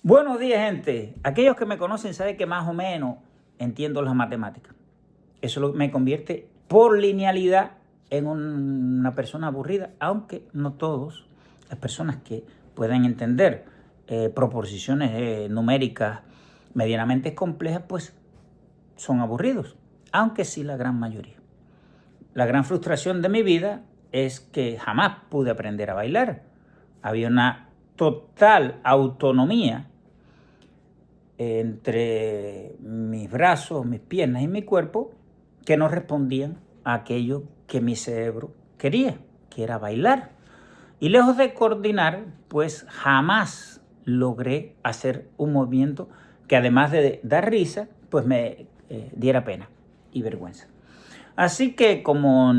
Buenos días, gente. Aquellos que me conocen saben que más o menos entiendo las matemáticas. Eso me convierte por linealidad en una persona aburrida, aunque no todos. Las personas que pueden entender proposiciones numéricas medianamente complejas, pues son aburridos, aunque sí la gran mayoría. La gran frustración de mi vida es que jamás pude aprender a bailar. Había una total autonomía entre mis brazos, mis piernas y mi cuerpo que no respondían a aquello que mi cerebro quería, que era bailar. Y lejos de coordinar, pues jamás logré hacer un movimiento que además de dar risa, pues me diera pena y vergüenza. Así que como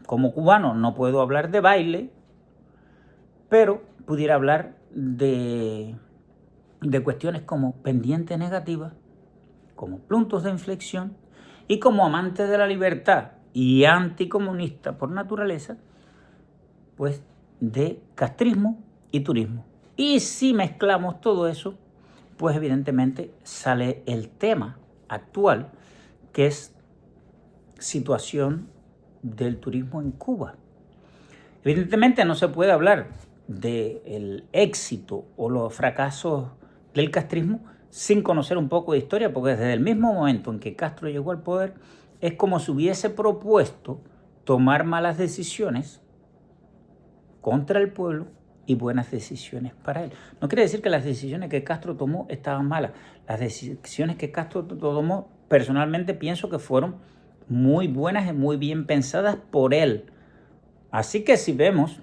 cubano no puedo hablar de baile, pero pudiera hablar de cuestiones como pendiente negativa, como puntos de inflexión y como amante de la libertad y anticomunista por naturaleza, pues de castrismo y turismo. Y si mezclamos todo eso, pues evidentemente sale el tema actual, que es situación del turismo en Cuba. Evidentemente no se puede hablar del éxito o los fracasos del castrismo sin conocer un poco de historia, porque desde el mismo momento en que Castro llegó al poder, es como si hubiese propuesto tomar malas decisiones contra el pueblo y buenas decisiones para él. No quiere decir que las decisiones que Castro tomó estaban malas. Las decisiones que Castro tomó, personalmente pienso que fueron muy buenas y muy bien pensadas por él. Así que si vemos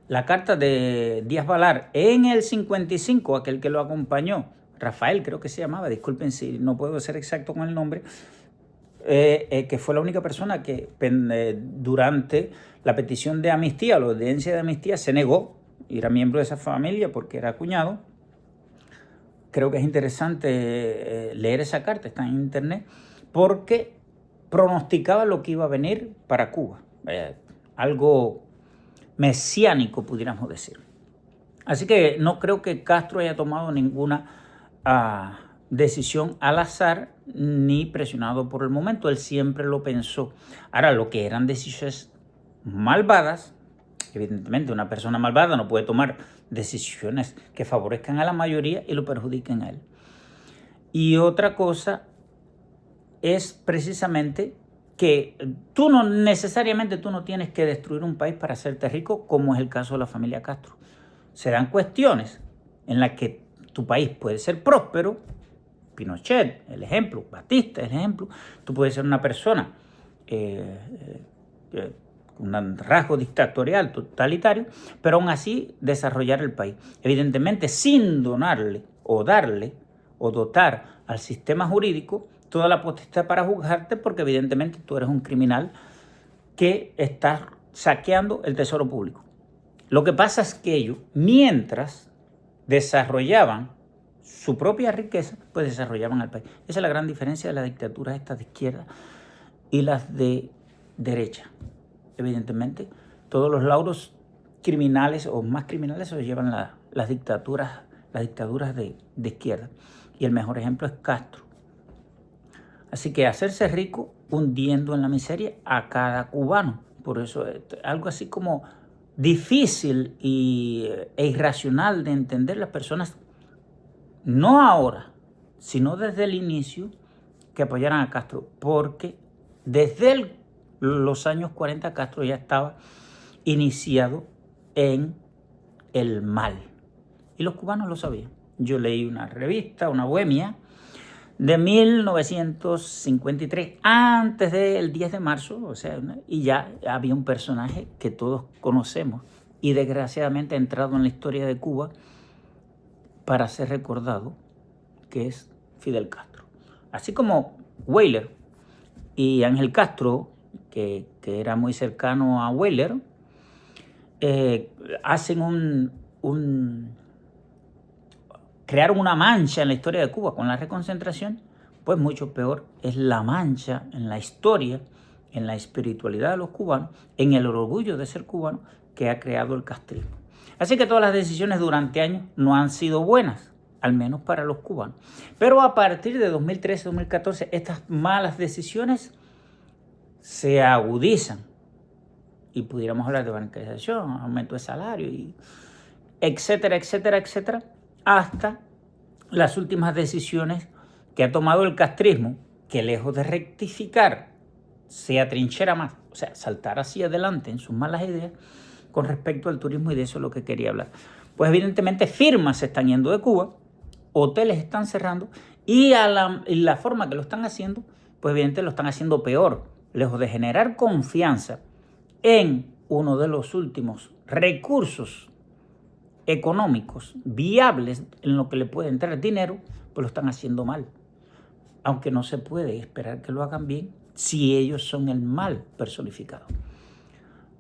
la carta de Díaz Balar en el 55, aquel que lo acompañó, Rafael creo que se llamaba, disculpen si no puedo ser exacto con el nombre, que fue la única persona que durante la petición de amnistía, la audiencia de amnistía, se negó, era miembro de esa familia porque era cuñado. Creo que es interesante leer esa carta, está en internet, porque pronosticaba lo que iba a venir para Cuba, algo mesiánico, pudiéramos decir. Así que no creo que Castro haya tomado ninguna decisión al azar ni presionado por el momento. Él siempre lo pensó. Ahora, lo que eran decisiones malvadas, evidentemente una persona malvada no puede tomar decisiones que favorezcan a la mayoría y lo perjudiquen a él. Y otra cosa es precisamente que tú no tienes que destruir un país para hacerte rico, como es el caso de la familia Castro. Se dan cuestiones en las que tu país puede ser próspero. Pinochet, el ejemplo. Batista, el ejemplo. Tú puedes ser una persona con un rasgo dictatorial, totalitario, pero aún así desarrollar el país. Evidentemente, sin donarle o darle o dotar al sistema jurídico toda la potestad para juzgarte, porque evidentemente tú eres un criminal que estás saqueando el tesoro público. Lo que pasa es que ellos, mientras desarrollaban su propia riqueza, pues desarrollaban al país. Esa es la gran diferencia de las dictaduras estas de izquierda y las de derecha. Evidentemente, todos los lauros criminales o más criminales se los llevan las dictaduras de izquierda. Y el mejor ejemplo es Castro. Así que hacerse rico hundiendo en la miseria a cada cubano. Por eso es algo así como difícil e irracional de entender las personas, no ahora, sino desde el inicio, que apoyaran a Castro. Porque desde los años 40 Castro ya estaba iniciado en el mal. Y los cubanos lo sabían. Yo leí una revista, una bohemia, de 1953, antes del 10 de marzo, o sea, y ya había un personaje que todos conocemos y desgraciadamente ha entrado en la historia de Cuba para ser recordado, que es Fidel Castro. Así como Weyler y Ángel Castro, que era muy cercano a Weyler, hacen crearon una mancha en la historia de Cuba con la reconcentración, pues mucho peor es la mancha en la historia, en la espiritualidad de los cubanos, en el orgullo de ser cubano que ha creado el castrismo. Así que todas las decisiones durante años no han sido buenas, al menos para los cubanos. Pero a partir de 2013-2014, estas malas decisiones se agudizan. Y pudiéramos hablar de bancarización, aumento de salario, y etcétera, etcétera, etcétera, hasta las últimas decisiones que ha tomado el castrismo, que lejos de rectificar, se atrinchera más, o sea, saltar hacia adelante en sus malas ideas con respecto al turismo, y de eso es lo que quería hablar. Pues evidentemente firmas se están yendo de Cuba, hoteles están cerrando, y la forma que lo están haciendo, pues evidentemente lo están haciendo peor, lejos de generar confianza en uno de los últimos recursos económicos viables en lo que le puede entrar dinero, pues lo están haciendo mal. Aunque no se puede esperar que lo hagan bien si ellos son el mal personificado.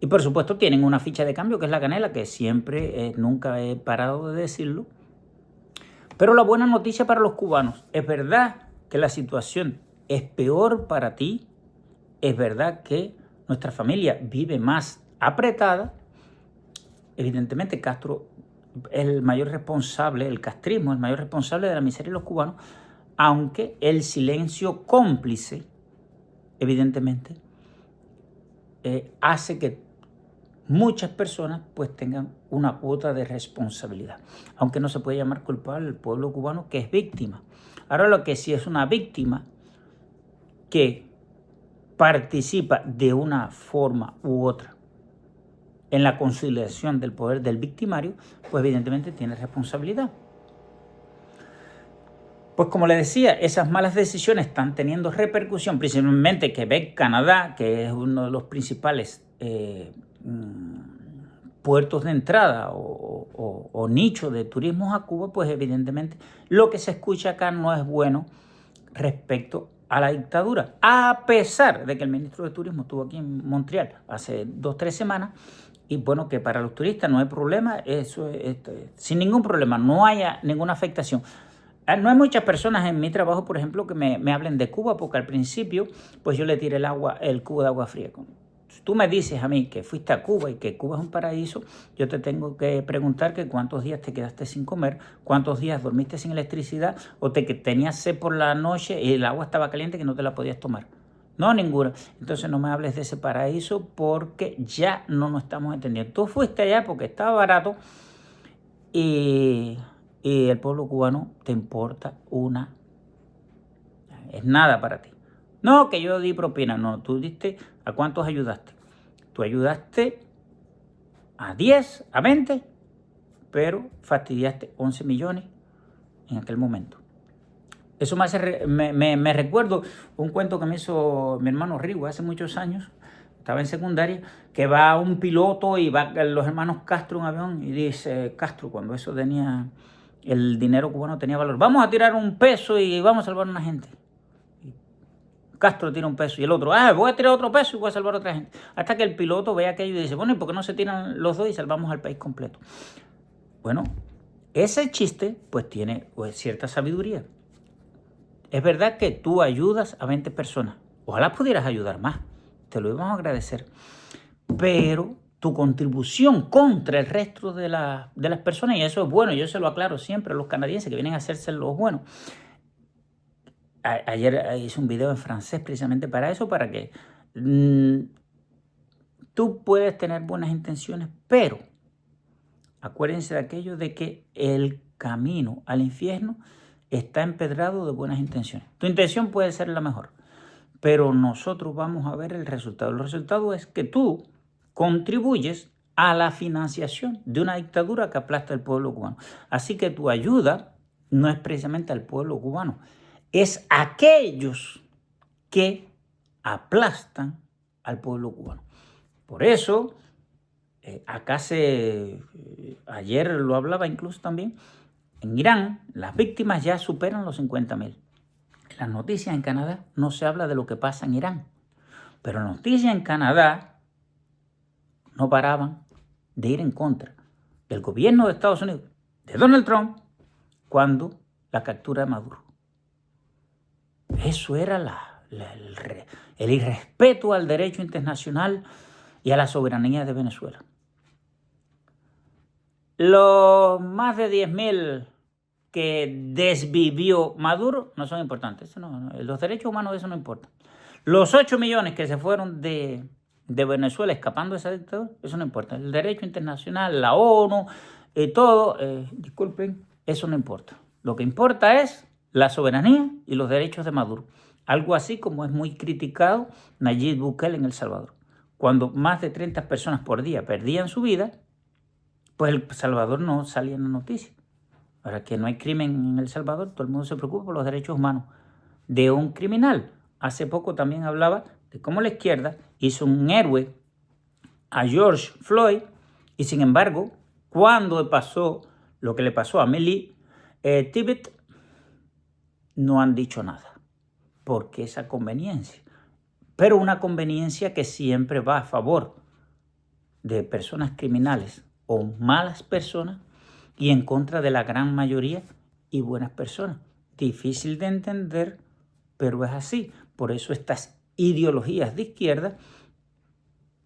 Y por supuesto tienen una ficha de cambio que es la canela, que siempre, nunca he parado de decirlo. Pero la buena noticia para los cubanos, es verdad que la situación es peor para ti, es verdad que nuestra familia vive más apretada. Evidentemente Castro es el mayor responsable, el castrismo es el mayor responsable de la miseria de los cubanos, aunque el silencio cómplice, evidentemente, hace que muchas personas pues tengan una cuota de responsabilidad, aunque no se puede llamar culpable al pueblo cubano, que es víctima. Ahora, lo que sí es una víctima que participa de una forma u otra en la conciliación del poder del victimario, pues evidentemente tiene responsabilidad. Pues como les decía, esas malas decisiones están teniendo repercusión, principalmente Quebec, Canadá, que es uno de los principales puertos de entrada o nicho de turismo a Cuba, pues evidentemente lo que se escucha acá no es bueno respecto a la dictadura, a pesar de que el ministro de Turismo estuvo aquí en Montreal hace 2 o 3 semanas, y bueno, que para los turistas no hay problema, eso sin ningún problema, no haya ninguna afectación. No hay muchas personas en mi trabajo, por ejemplo, que me hablen de Cuba, porque al principio pues yo le tiré el cubo de agua fría. Si tú me dices a mí que fuiste a Cuba y que Cuba es un paraíso, yo te tengo que preguntar que cuántos días te quedaste sin comer, cuántos días dormiste sin electricidad, o que tenías sed por la noche y el agua estaba caliente que no te la podías tomar. No, ninguna. Entonces no me hables de ese paraíso, porque ya no nos estamos entendiendo. Tú fuiste allá porque estaba barato y el pueblo cubano te importa es nada para ti. No, que yo di propina. No, tú diste, ¿a cuántos ayudaste? Tú ayudaste a 10, a 20, pero fastidiaste 11 millones en aquel momento. Eso me recuerdo un cuento que me hizo mi hermano Rigo hace muchos años. Estaba en secundaria, que va un piloto y va los hermanos Castro en un avión y dice, Castro, cuando eso tenía, el dinero cubano tenía valor, vamos a tirar un peso y vamos a salvar a una gente. Castro tira un peso y el otro, voy a tirar otro peso y voy a salvar a otra gente. Hasta que el piloto ve aquello y dice, bueno, ¿y por qué no se tiran los dos y salvamos al país completo? Bueno, ese chiste pues tiene cierta sabiduría. Es verdad que tú ayudas a 20 personas. Ojalá pudieras ayudar más. Te lo íbamos a agradecer. Pero tu contribución contra el resto de las personas, y eso es bueno, yo se lo aclaro siempre a los canadienses que vienen a hacerse los buenos. Ayer hice un video en francés precisamente para eso, para que tú puedes tener buenas intenciones, pero acuérdense de aquello de que el camino al infierno está empedrado de buenas intenciones. Tu intención puede ser la mejor, pero nosotros vamos a ver el resultado. El resultado es que tú contribuyes a la financiación de una dictadura que aplasta al pueblo cubano. Así que tu ayuda no es precisamente al pueblo cubano, es a aquellos que aplastan al pueblo cubano. Por eso, acá ayer lo hablaba incluso también, en Irán las víctimas ya superan los 50.000. En las noticias en Canadá no se habla de lo que pasa en Irán, pero las noticias en Canadá no paraban de ir en contra del gobierno de Estados Unidos, de Donald Trump, cuando la captura de Maduro. Eso era el irrespeto al derecho internacional y a la soberanía de Venezuela. los más de 10.000 que desvivió Maduro no son importantes. Los derechos humanos, eso no importa. Los 8 millones que se fueron de Venezuela escapando de esa dictadura, eso no importa. El derecho internacional, la ONU, todo, disculpen, eso no importa. Lo que importa es la soberanía y los derechos de Maduro. Algo así como es muy criticado Nayib Bukele en El Salvador. Cuando más de 30 personas por día perdían su vida, pues El Salvador no salía en la noticia. Ahora que no hay crimen en El Salvador, todo el mundo se preocupa por los derechos humanos de un criminal. Hace poco también hablaba de cómo la izquierda hizo un héroe a George Floyd y sin embargo, cuando pasó lo que le pasó a Millie Tibbet, no han dicho nada, porque esa conveniencia, pero una conveniencia que siempre va a favor de personas criminales o malas personas y en contra de la gran mayoría y buenas personas. Difícil de entender, pero es así. Por eso estas ideologías de izquierda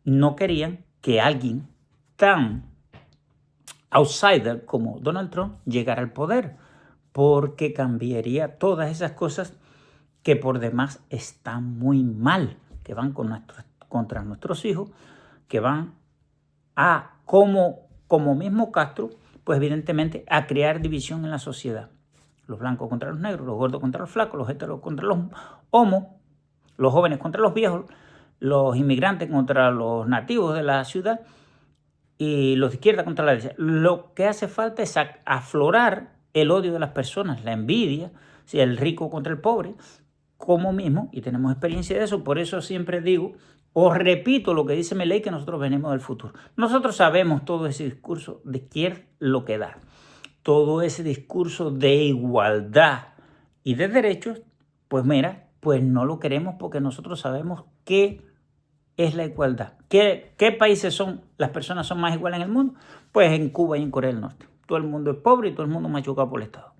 no querían que alguien tan outsider como Donald Trump llegara al poder, porque cambiaría todas esas cosas que por demás están muy mal, que van contra nuestros hijos, que van a, como mismo Castro, pues evidentemente a crear división en la sociedad. Los blancos contra los negros, los gordos contra los flacos, los heteros contra los homos, los jóvenes contra los viejos, los inmigrantes contra los nativos de la ciudad y los de izquierda contra la derecha. Lo que hace falta es aflorar el odio de las personas, la envidia, el rico contra el pobre, como mismo, y tenemos experiencia de eso. Por eso siempre digo, os repito lo que dice Milei, que nosotros venimos del futuro. Nosotros sabemos todo ese discurso de izquierda lo que da. Todo ese discurso de igualdad y de derechos, pues mira, pues no lo queremos porque nosotros sabemos qué es la igualdad. ¿Qué países son, las personas son más iguales en el mundo? Pues en Cuba y en Corea del Norte. Todo el mundo es pobre y todo el mundo machucado por el Estado.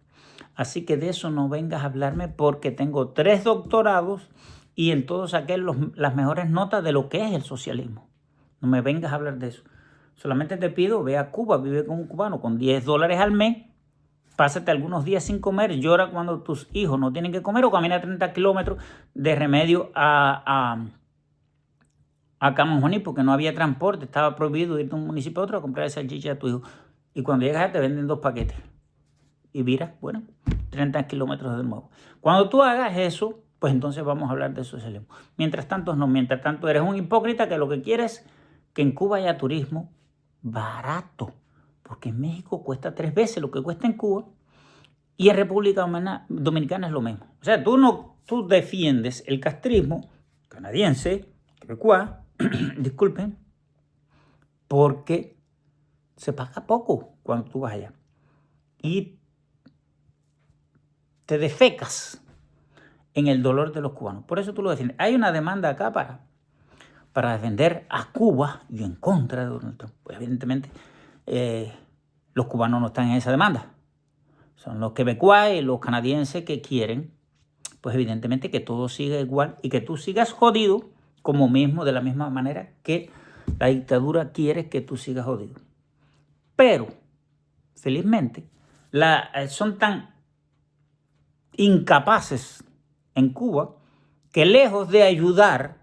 Así que de eso no vengas a hablarme porque tengo 3 doctorados y en todos saqué las mejores notas de lo que es el socialismo. No me vengas a hablar de eso. Solamente te pido, ve a Cuba, vive con un cubano con $10 al mes, pásate algunos días sin comer, llora cuando tus hijos no tienen que comer o camina 30 kilómetros de Remedio a Camonjoní porque no había transporte, estaba prohibido ir de un municipio a otro a comprar salchicha a tu hijo. Y cuando llegas te venden 2 paquetes. Y mira, bueno, 30 kilómetros de nuevo. Cuando tú hagas eso, pues entonces vamos a hablar de socialismo. Mientras tanto, no. Mientras tanto, eres un hipócrita que lo que quieres es que en Cuba haya turismo barato. Porque en México cuesta 3 veces lo que cuesta en Cuba. Y en República Dominicana es lo mismo. O sea, tú defiendes el castrismo canadiense, quebecois, disculpen, porque se paga poco cuando tú vas allá. Y te defecas en el dolor de los cubanos. Por eso tú lo defiendes. Hay una demanda acá para defender a Cuba y en contra de Donald Trump. Pues evidentemente los cubanos no están en esa demanda. Son los quebecois y los canadienses que quieren, pues evidentemente que todo siga igual y que tú sigas jodido como mismo, de la misma manera que la dictadura quiere que tú sigas jodido. Pero, felizmente, son tan incapaces en Cuba que lejos de ayudarse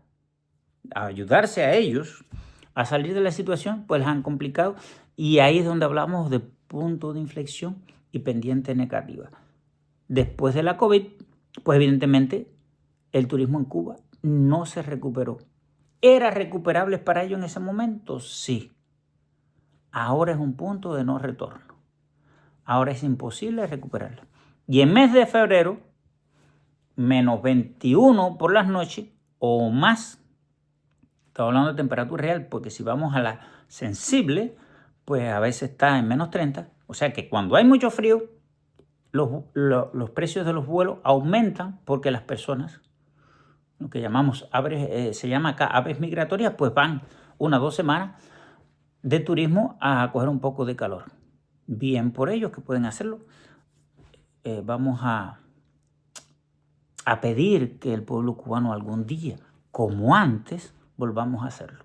a ellos a salir de la situación, pues les han complicado y ahí es donde hablamos de punto de inflexión y pendiente negativa. Después de la COVID, pues evidentemente el turismo en Cuba no se recuperó. ¿Era recuperable para ellos en ese momento? Sí. Ahora es un punto de no retorno. Ahora es imposible recuperarlo. Y en mes de febrero, menos 21 por las noches o más. Estamos hablando de temperatura real, porque si vamos a la sensible, pues a veces está en menos 30. O sea que cuando hay mucho frío, los precios de los vuelos aumentan porque las personas, lo que llamamos se llama acá aves migratorias, pues van 1 o 2 semanas de turismo a coger un poco de calor. Bien por ellos que pueden hacerlo. Vamos a pedir que el pueblo cubano algún día, como antes, volvamos a hacerlo.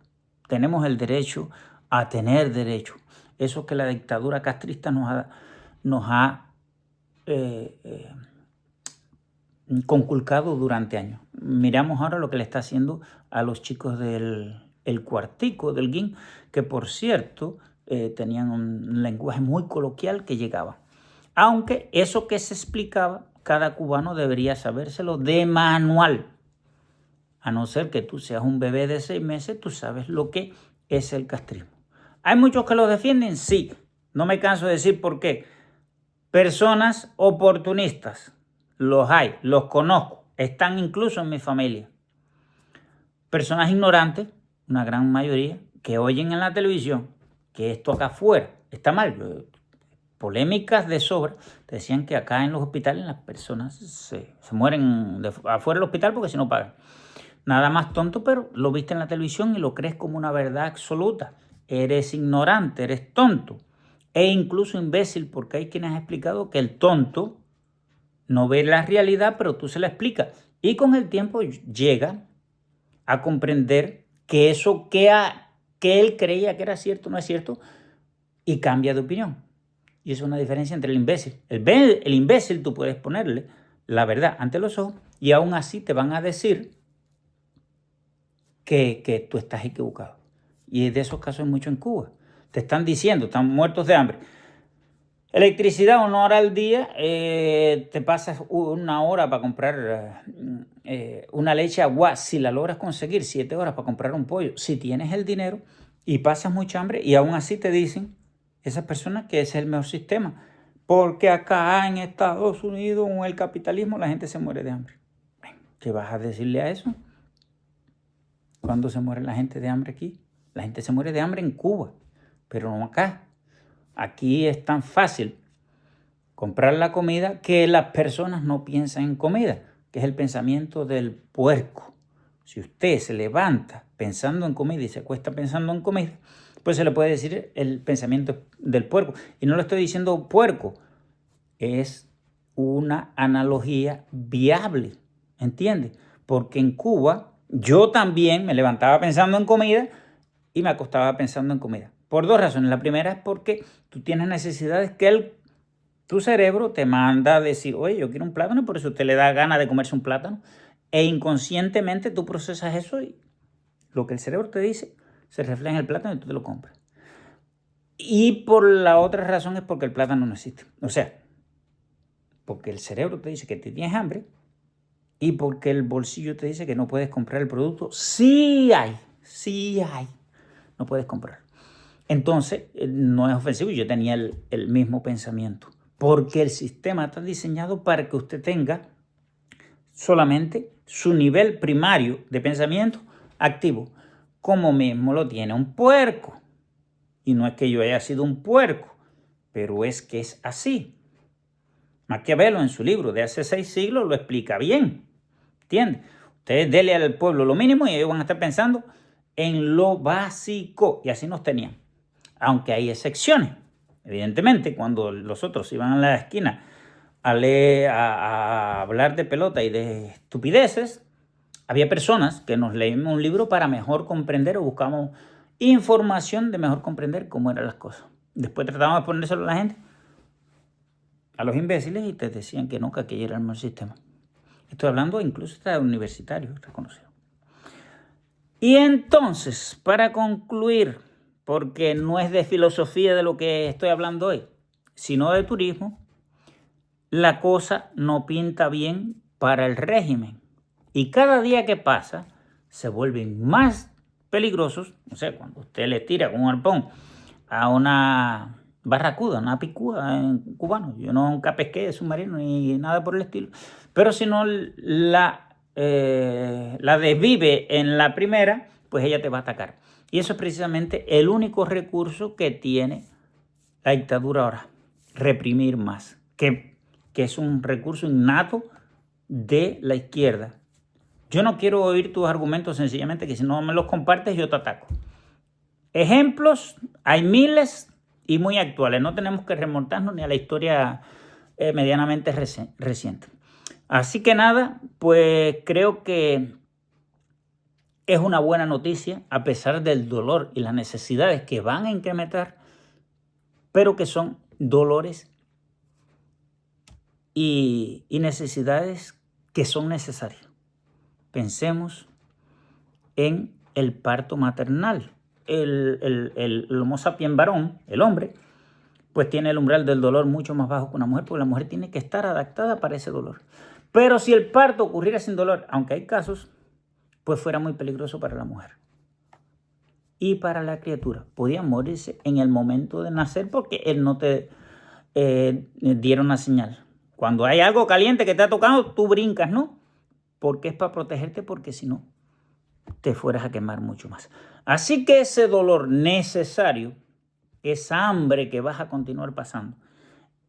Tenemos el derecho a tener derecho. eso que la dictadura castrista nos ha conculcado durante años. Miramos ahora lo que le está haciendo a los chicos del Cuartico, del GIN, que por cierto tenían un lenguaje muy coloquial que llegaba. Aunque eso que se explicaba, cada cubano debería sabérselo de manual. A no ser que tú seas un bebé de 6 meses, tú sabes lo que es el castrismo. ¿Hay muchos que lo defienden? Sí. No me canso de decir por qué. Personas oportunistas. Los hay, los conozco. Están incluso en mi familia. Personas ignorantes, una gran mayoría, que oyen en la televisión que esto acá afuera está mal. Polémicas de sobra. Te decían que acá en los hospitales las personas se mueren afuera del hospital porque si no pagan. Nada más tonto, pero lo viste en la televisión y lo crees como una verdad absoluta. Eres ignorante, eres tonto. E incluso imbécil, porque hay quienes han explicado que el tonto no ve la realidad, pero tú se la explicas. Y con el tiempo llega a comprender que eso que él creía que era cierto no es cierto y cambia de opinión. Y eso es una diferencia entre el imbécil. El imbécil tú puedes ponerle la verdad ante los ojos y aún así te van a decir que tú estás equivocado. Y de esos casos hay mucho en Cuba. Te están diciendo, están muertos de hambre. Electricidad, 1 hora al día, te pasas 1 hora para comprar una leche agua. Si la logras conseguir, 7 horas para comprar un pollo. Si tienes el dinero y pasas mucha hambre y aún así te dicen esas personas que ese es el mejor sistema. Porque acá en Estados Unidos, con el capitalismo, la gente se muere de hambre. ¿Qué vas a decirle a eso? ¿Cuándo se muere la gente de hambre aquí? La gente se muere de hambre en Cuba, pero no acá. Aquí es tan fácil comprar la comida que las personas no piensan en comida, que es el pensamiento del puerco. Si usted se levanta pensando en comida y se acuesta pensando en comida, pues se le puede decir el pensamiento del puerco. Y no le estoy diciendo puerco, es una analogía viable, ¿entiende? Porque en Cuba yo también me levantaba pensando en comida y me acostaba pensando en comida. Por 2 razones. La primera es porque tú tienes necesidades que tu cerebro te manda a decir, oye, yo quiero un plátano, y por eso te le da ganas de comerse un plátano. E inconscientemente tú procesas eso y lo que el cerebro te dice se refleja en el plátano y tú te lo compras. Y por la otra razón es porque el plátano no existe. O sea, porque el cerebro te dice que te tienes hambre y porque el bolsillo te dice que no puedes comprar el producto. Sí hay. No puedes comprar. Entonces, no es ofensivo. Yo tenía el mismo pensamiento. Porque el sistema está diseñado para que usted tenga solamente su nivel primario de pensamiento activo, como mismo lo tiene un puerco. Y no es que yo haya sido un puerco, pero es que es así. Maquiavelo en su libro de hace 6 siglos lo explica bien. ¿Entiendes? Ustedes denle al pueblo lo mínimo y ellos van a estar pensando en lo básico. Y así nos tenían. Aunque hay excepciones. Evidentemente, cuando los otros iban a la esquina a hablar de pelota y de estupideces, había personas que nos leímos un libro para mejor comprender o buscamos información de mejor comprender cómo eran las cosas. Después tratábamos de ponérselo a la gente, a los imbéciles, y te decían que no, que aquello era el mejor sistema. Estoy hablando incluso hasta de universitarios reconocidos. Y entonces, para concluir, porque no es de filosofía de lo que estoy hablando hoy, sino de turismo, la cosa no pinta bien para el régimen. Y cada día que pasa, se vuelven más peligrosos. O sea, cuando usted le tira con un arpón a una barracuda, una picúa en cubano. Yo nunca pesqué de submarino ni nada por el estilo. Pero si no la desvive en la primera, pues ella te va a atacar. Y eso es precisamente el único recurso que tiene la dictadura ahora. Reprimir más. Que es un recurso innato de la izquierda. Yo no quiero oír tus argumentos, sencillamente que si no me los compartes yo te ataco. Ejemplos hay miles y muy actuales. No tenemos que remontarnos ni a la historia medianamente reciente. Así que nada, pues creo que es una buena noticia, a pesar del dolor y las necesidades que van a incrementar, pero que son dolores y necesidades que son necesarias. Pensemos en el parto maternal. El Homo sapiens varón, el hombre, pues tiene el umbral del dolor mucho más bajo que una mujer, porque la mujer tiene que estar adaptada para ese dolor. Pero si el parto ocurriera sin dolor, aunque hay casos, pues fuera muy peligroso para la mujer. Y para la criatura, podía morirse en el momento de nacer porque él no te diera una señal. Cuando hay algo caliente que te ha tocado, tú brincas, ¿no? Porque es para protegerte, porque si no, te fueras a quemar mucho más. Así que ese dolor necesario, esa hambre que vas a continuar pasando,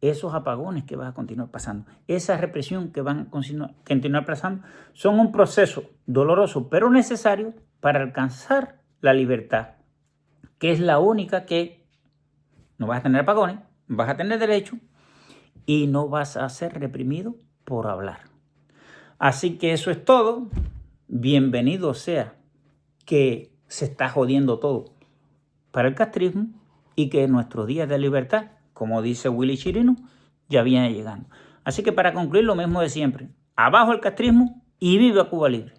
esos apagones que vas a continuar pasando, esa represión que van a continuar pasando, son un proceso doloroso pero necesario para alcanzar la libertad, que es la única que no vas a tener apagones, vas a tener derecho y no vas a ser reprimido por hablar. Así que eso es todo. Bienvenido sea que se está jodiendo todo para el castrismo y que nuestros días de libertad, como dice Willy Chirino, ya viene llegando. Así que para concluir, lo mismo de siempre. Abajo el castrismo y viva Cuba libre.